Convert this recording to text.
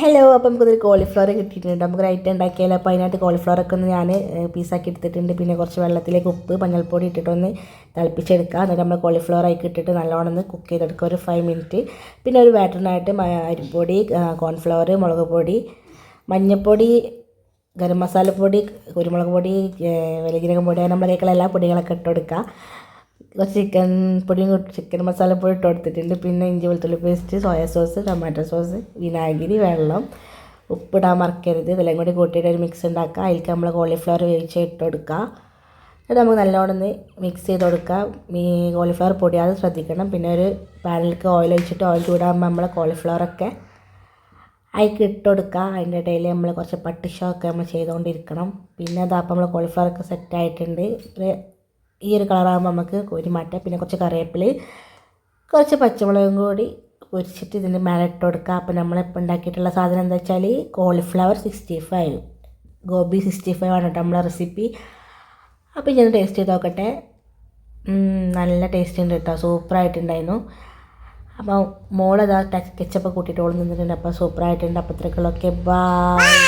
Hello, അപ്പോൾ നമുക്കൊരു cauliflower കിട്ടിയിട്ടുണ്ട്. നമുക്കൊരു ഐറ്റം ഉണ്ടാക്കിയാലോ. അപ്പോൾ അതിനകത്ത് കോളിഫ്ലവറൊക്കെ ഒന്ന് ഞാൻ പീസാക്കി എടുത്തിട്ടുണ്ട്. പിന്നെ കുറച്ച് വെള്ളത്തിലേക്ക് ഉപ്പ് മഞ്ഞൾപ്പൊടി ഇട്ടിട്ടൊന്ന് തിളപ്പിച്ചെടുക്കുക. എന്നിട്ട് നമ്മൾ കോളിഫ്ലവർ ആക്കി ഇട്ടിട്ട് നല്ലോണം ഒന്ന് കുക്ക് ചെയ്തെടുക്കുക ഒരു 5 മിനിറ്റ്. പിന്നെ ഒരു ബാറ്ററിനായിട്ട് അരിപ്പൊടി, കോൺഫ്ലവർ, മുളക് പൊടി, മഞ്ഞൾപ്പൊടി, ഗരം മസാലപ്പൊടി, കുരുമുളക് പൊടി, വലിയ പൊടി, നമ്മുടെ കൈക്കുള്ള എല്ലാ പൊടികളൊക്കെ ഇട്ട് കൊടുക്കുക. കുറച്ച് ചിക്കൻ പൊടിയും ചിക്കൻ മസാലപ്പൊടി ഇട്ട് കൊടുത്തിട്ടുണ്ട്. പിന്നെ ഇഞ്ചി വെളുത്തുള്ളി paste, soya sauce, tomato sauce, വിനാഗിരി, വെള്ളം, ഉപ്പിടാൻ മറക്കരുത്. ഇതെല്ലാം കൂടി കൂട്ടിയിട്ട് ഒരു മിക്സ് ഉണ്ടാക്കുക. അതിലേക്ക് നമ്മൾ കോളിഫ്ലവർ വേവിച്ച് ഇട്ട് കൊടുക്കുക. എന്നിട്ട് നമുക്ക് നല്ലോണം ഒന്ന് മിക്സ് ചെയ്ത് കൊടുക്കുക. കോളിഫ്ലവർ പൊടിയാതെ ശ്രദ്ധിക്കണം. പിന്നെ ഒരു പാനിലേക്ക് ഓയിൽ ഒഴിച്ചിട്ട് ഓയിൽ ചൂടാകുമ്പോൾ നമ്മൾ കോളിഫ്ലവറൊക്കെ അതിലേക്ക് ഇട്ട് കൊടുക്കുക. അതിൻ്റെ ഇടയിൽ നമ്മൾ കുറച്ച് പട്ടിഷമൊക്കെ നമ്മൾ ചെയ്തുകൊണ്ടിരിക്കണം. പിന്നെ അതപ്പോൾ നമ്മൾ കോളിഫ്ലവറൊക്കെ സെറ്റായിട്ടുണ്ട്. ഈ ഒരു കളറാകുമ്പോൾ നമുക്ക് കോരി മാറ്റാം. പിന്നെ കുറച്ച് കറിവേപ്പില, കുറച്ച് പച്ചമുളകും കൂടി പൊരിച്ചിട്ട് ഇതിൻ്റെ മേലെ ഇട്ട് കൊടുക്കുക. അപ്പോൾ നമ്മളിപ്പോൾ ഉണ്ടാക്കിയിട്ടുള്ള സാധനം എന്താ വെച്ചാൽ കോളിഫ്ലവർ 65, ഗോബി 65 ആണ് കേട്ടോ നമ്മളെ റെസിപ്പി. അപ്പോൾ ഞാൻ ടേസ്റ്റ് ചെയ്ത് നോക്കട്ടെ. നല്ല ടേസ്റ്റ് ഉണ്ട് കേട്ടോ, സൂപ്പറായിട്ടുണ്ടായിരുന്നു. അപ്പോൾ മോളതാ കെച്ചപ്പ് കൂട്ടിയിട്ട് ഓൾ നിന്നിട്ടുണ്ട്. അപ്പോൾ സൂപ്പറായിട്ടുണ്ട്. അപ്പോൾ ഇത്രയ്ക്കുള്ളൊക്കെ ബൈ.